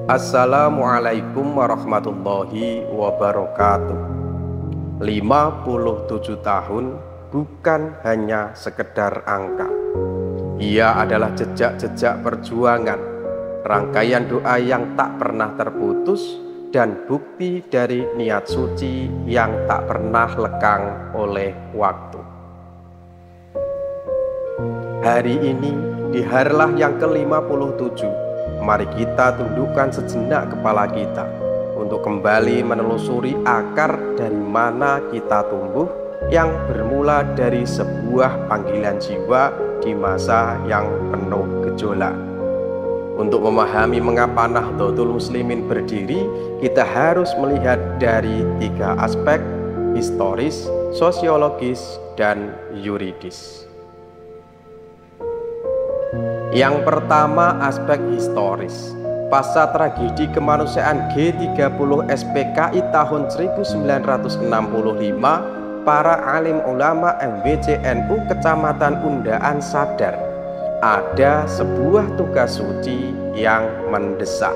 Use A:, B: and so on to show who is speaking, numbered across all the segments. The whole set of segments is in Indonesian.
A: Assalamualaikum warahmatullahi wabarakatuh. 57 tahun bukan hanya sekedar angka. Ia adalah jejak-jejak perjuangan, rangkaian doa yang tak pernah terputus, dan bukti dari niat suci yang tak pernah lekang oleh waktu. Hari ini di harilah yang ke-57, mari kita tundukkan sejenak kepala kita untuk kembali menelusuri akar dari mana kita tumbuh, yang bermula dari sebuah panggilan jiwa di masa yang penuh gejolak. Untuk memahami mengapa Nahdlatul Muslimin berdiri, kita harus melihat dari 3 aspek: historis, sosiologis, dan yuridis. Yang pertama, aspek historis. Pasca tragedi kemanusiaan G30 SPKI tahun 1965, para alim ulama MBC/NU Kecamatan Undaan sadar ada sebuah tugas suci yang mendesak.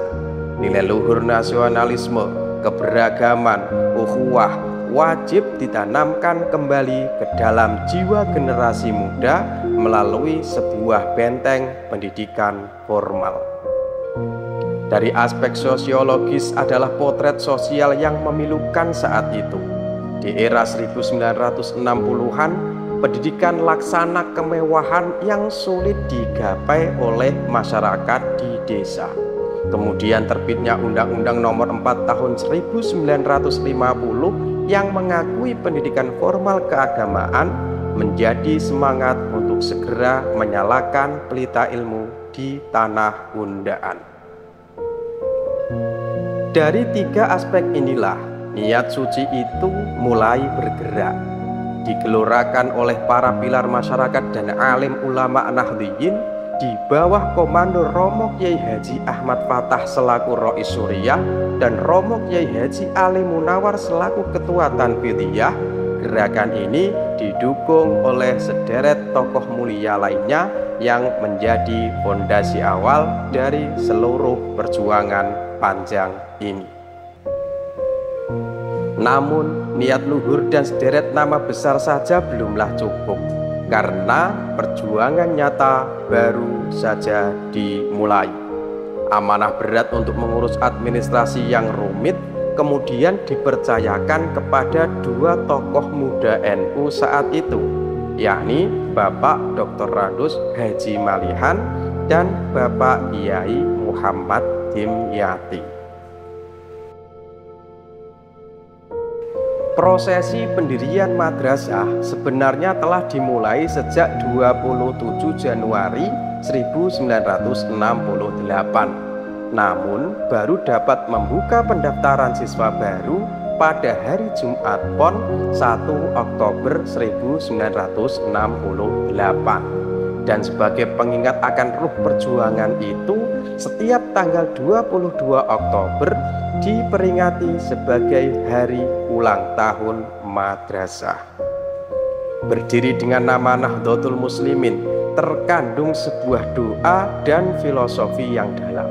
A: Nilai luhur nasionalisme, keberagaman, ukhuwah wajib ditanamkan kembali ke dalam jiwa generasi muda melalui sebuah benteng pendidikan formal. Dari aspek sosiologis adalah potret sosial yang memilukan saat itu. Di era 1960-an, pendidikan laksana kemewahan yang sulit digapai oleh masyarakat di desa. Kemudian terbitnya Undang-Undang Nomor 4 Tahun 1950 yang mengakui pendidikan formal keagamaan, menjadi semangat untuk segera menyalakan pelita ilmu di tanah Undaan. Dari 3 aspek inilah niat suci itu mulai bergerak, digelorakan oleh para pilar masyarakat dan alim ulama Nahdliyin di bawah komando Romo Kyai Haji Ahmad Fattah selaku Rois Suriah dan Romo Kyai Haji Ali Munawar selaku Ketua Tanfidiyah. Gerakan ini didukung oleh sederet tokoh mulia lainnya yang menjadi fondasi awal dari seluruh perjuangan panjang ini. Namun niat luhur dan sederet nama besar saja belumlah cukup, karena perjuangan nyata baru saja dimulai. Amanah berat untuk mengurus administrasi yang rumit kemudian dipercayakan kepada 2 tokoh muda NU saat itu, yakni Bapak Dr. Radus Haji Malihan dan Bapak Kiai Muhammad Dimyati. Prosesi pendirian madrasah sebenarnya telah dimulai sejak 27 Januari 1968. Namun baru dapat membuka pendaftaran siswa baru pada hari Jumat Pon 1 Oktober 1968. Dan sebagai pengingat akan ruh perjuangan itu, setiap tanggal 22 Oktober diperingati sebagai hari ulang tahun madrasah. Berdiri dengan nama Nahdlatul Muslimin terkandung sebuah doa dan filosofi yang dalam.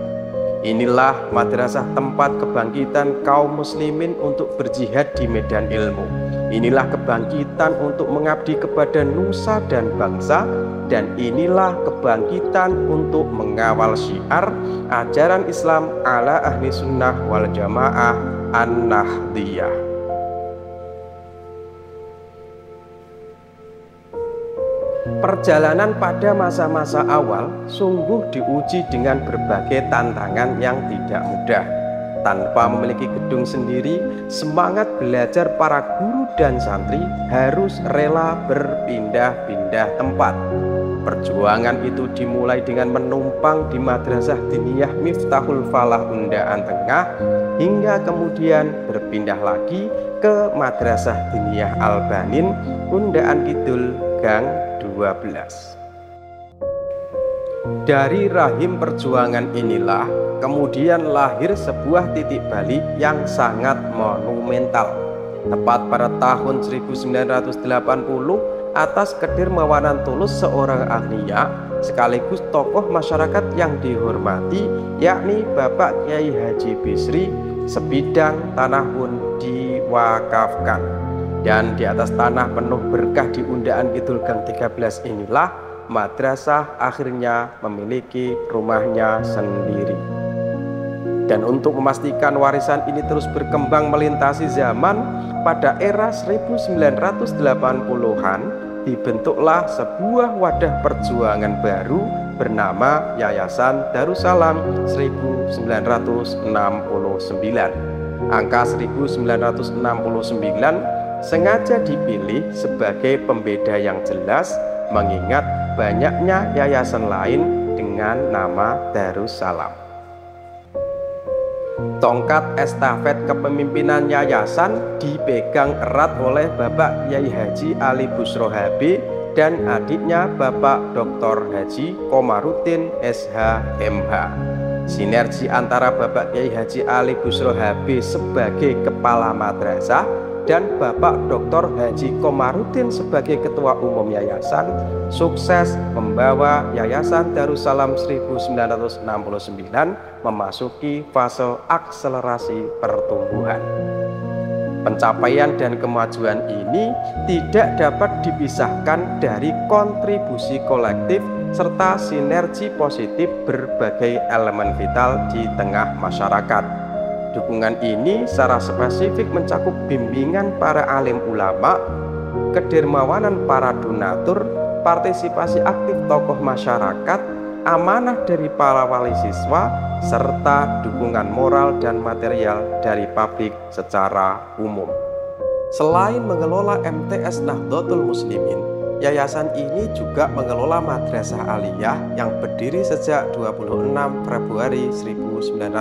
A: Inilah madrasah tempat kebangkitan kaum muslimin untuk berjihad di medan ilmu. Inilah kebangkitan untuk mengabdi kepada nusa dan bangsa, dan inilah kebangkitan untuk mengawal syiar ajaran Islam ala ahli sunnah wal jamaah an-Nahdliyah. Perjalanan pada masa-masa awal sungguh diuji dengan berbagai tantangan yang tidak mudah. Tanpa memiliki gedung sendiri, semangat belajar para guru dan santri harus rela berpindah-pindah tempat. Perjuangan itu dimulai dengan menumpang di Madrasah Diniyah Miftahul Falah Undaan Tengah, hingga kemudian berpindah lagi ke Madrasah Diniyah Al-Banin Undaan Kidul Gang 12. Dari rahim perjuangan inilah kemudian lahir sebuah titik balik yang sangat monumental. Tepat pada tahun 1980, atas kedermawanan tulus seorang ahliya, sekaligus tokoh masyarakat yang dihormati, yakni Bapak Kiai Haji Bisri, sebidang tanah pun diwakafkan. Dan di atas tanah penuh berkah di Undaan Kidul Gang 13 inilah madrasah akhirnya memiliki rumahnya sendiri. Dan untuk memastikan warisan ini terus berkembang melintasi zaman, pada era 1980-an dibentuklah sebuah wadah perjuangan baru bernama Yayasan Darussalam 1969. Angka 1969 sengaja dipilih sebagai pembeda yang jelas, mengingat banyaknya yayasan lain dengan nama Darussalam. Tongkat estafet kepemimpinan yayasan dipegang erat oleh Bapak Kiai Haji Ali Busro HB dan adiknya Bapak Dr. Haji Komarudin SH.MH. Sinergi antara Bapak Kiai Haji Ali Busro HB sebagai kepala madrasah dan Bapak Dr. Haji Komarudin sebagai Ketua Umum Yayasan sukses membawa Yayasan Darussalam 1969 memasuki fase akselerasi pertumbuhan. Pencapaian dan kemajuan ini tidak dapat dipisahkan dari kontribusi kolektif serta sinergi positif berbagai elemen vital di tengah masyarakat. Dukungan ini secara spesifik mencakup bimbingan para alim ulama, kedermawanan para donatur, partisipasi aktif tokoh masyarakat, amanah dari para wali siswa, serta dukungan moral dan material dari publik secara umum. Selain mengelola MTS Nahdlatul Muslimin, yayasan ini juga mengelola Madrasah Aliyah yang berdiri sejak 26 Februari 1986,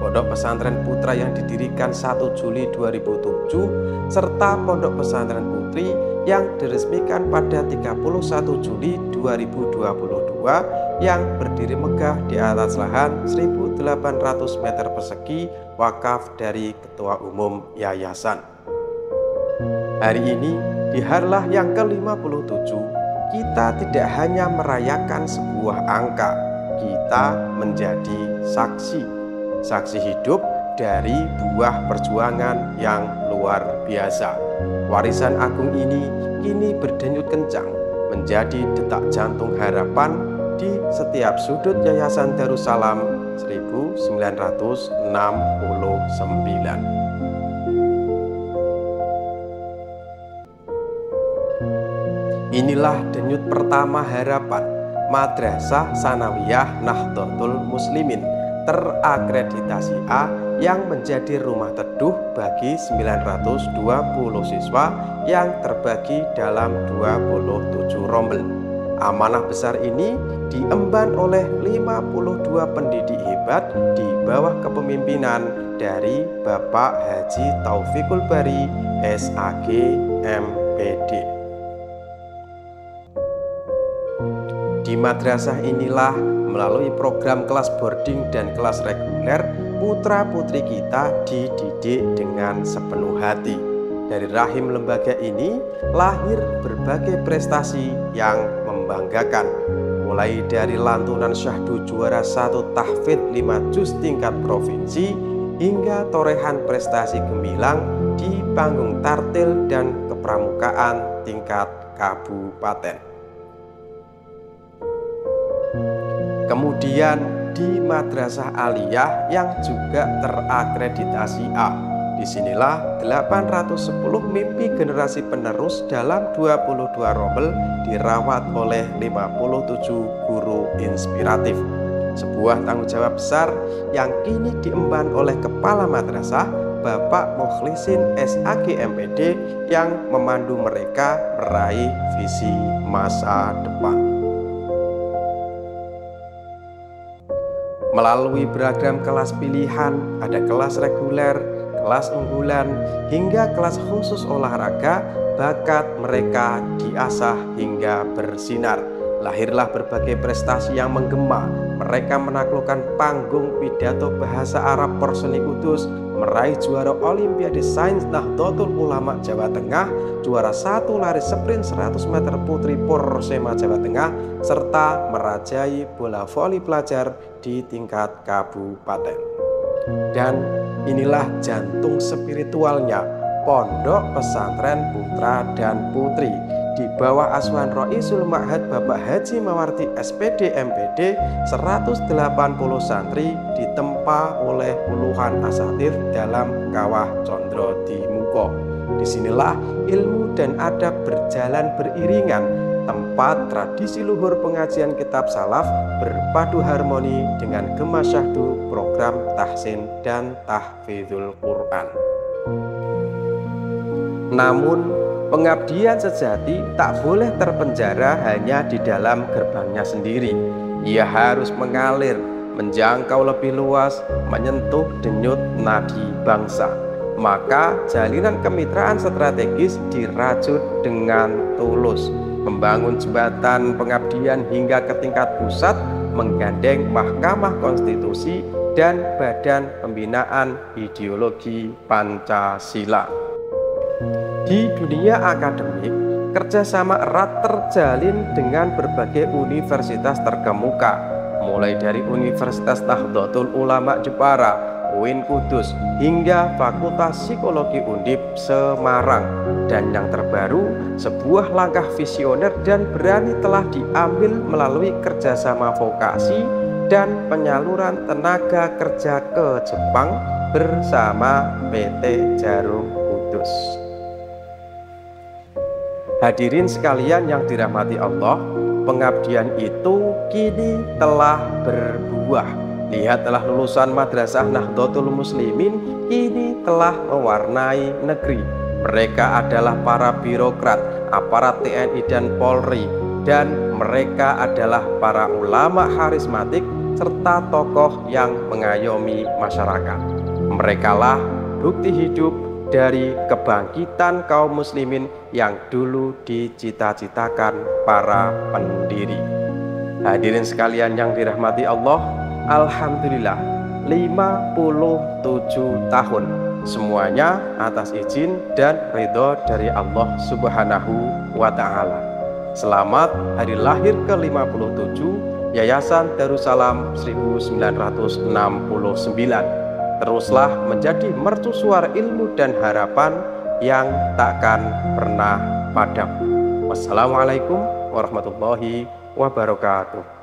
A: Pondok Pesantren Putra yang didirikan 1 Juli 2007, serta Pondok Pesantren Putri yang diresmikan pada 31 Juli 2022 yang berdiri megah di atas lahan 1.800 meter persegi wakaf dari Ketua Umum Yayasan. Hari ini di harlah yang ke-57, kita tidak hanya merayakan sebuah angka, kita menjadi saksi hidup dari buah perjuangan yang luar biasa. Warisan agung ini kini berdenyut kencang, menjadi detak jantung harapan di setiap sudut Yayasan Darussalam 1969. Inilah denyut pertama harapan Madrasah Sanawiyah Nahdlatul Muslimin terakreditasi A yang menjadi rumah teduh bagi 920 siswa yang terbagi dalam 27 rombel. Amanah besar ini diemban oleh 52 pendidik hebat di bawah kepemimpinan dari Bapak Haji Taufikul Bari SAG MPD. Di madrasah inilah melalui program kelas boarding dan kelas reguler, putra-putri kita dididik dengan sepenuh hati. Dari rahim lembaga ini lahir berbagai prestasi yang membanggakan, mulai dari lantunan syahdu juara 1 tahfidz 5 juz tingkat provinsi hingga torehan prestasi gemilang di panggung tartil dan kepramukaan tingkat kabupaten. Kemudian di Madrasah Aliyah yang juga terakreditasi A. Disinilah 810 mimpi generasi penerus dalam 22 rombel dirawat oleh 57 guru inspiratif. Sebuah tanggung jawab besar yang kini diemban oleh Kepala Madrasah Bapak Mukhlisin SAG MPD yang memandu mereka meraih visi masa depan. Melalui beragam kelas pilihan, ada kelas reguler, kelas unggulan, hingga kelas khusus olahraga, bakat mereka diasah hingga bersinar. Lahirlah berbagai prestasi yang menggema. Mereka menaklukkan panggung pidato bahasa Arab Porseni Kudus, meraih juara Olimpiade Sains Nahdlatul Ulama Jawa Tengah, juara 1 lari sprint 100 meter putri Persema Jawa Tengah, serta merajai bola voli pelajar di tingkat kabupaten. Dan inilah jantung spiritualnya Pondok Pesantren Putra dan Putri di bawah asuhan Roisul Ma'had Bapak Haji Mawardi SPD MPD. 180 santri ditempa oleh puluhan asatir dalam Kawah Condro di Muko. Disinilah ilmu dan adab berjalan beriringan, tempat tradisi luhur pengajian kitab salaf berpadu harmoni dengan gema syahdu program tahsin dan tahfidzul Quran. Namun, pengabdian sejati tak boleh terpenjara hanya di dalam gerbangnya sendiri. Ia harus mengalir, menjangkau lebih luas, menyentuh denyut nadi bangsa. Maka jalinan kemitraan strategis dirajut dengan tulus, membangun jembatan pengabdian hingga ke tingkat pusat, menggandeng Mahkamah Konstitusi dan Badan Pembinaan Ideologi Pancasila. Di dunia akademik, kerjasama erat terjalin dengan berbagai universitas terkemuka, mulai dari Universitas Nahdlatul Ulama Jepara, UIN Kudus, hingga Fakultas Psikologi Undip Semarang. Dan yang terbaru, sebuah langkah visioner dan berani telah diambil melalui kerjasama vokasi dan penyaluran tenaga kerja ke Jepang bersama PT Jarum Kudus. Hadirin sekalian yang dirahmati Allah, pengabdian itu kini telah berbuah. Lihatlah lulusan Madrasah Nahdlatul Muslimin kini telah mewarnai negeri. Mereka adalah para birokrat, aparat TNI dan Polri, dan mereka adalah para ulama karismatik serta tokoh yang mengayomi masyarakat. Merekalah bukti hidup dari kebangkitan kaum muslimin yang dulu dicita-citakan para pendiri. Hadirin sekalian yang dirahmati Allah, alhamdulillah 57 tahun, semuanya atas izin dan ridho dari Allah Subhanahu wa Ta'ala. Selamat hari lahir ke-57 Yayasan Darussalam 1969. Teruslah menjadi mercusuar ilmu dan harapan yang takkan pernah padam. Wassalamualaikum warahmatullahi wabarakatuh.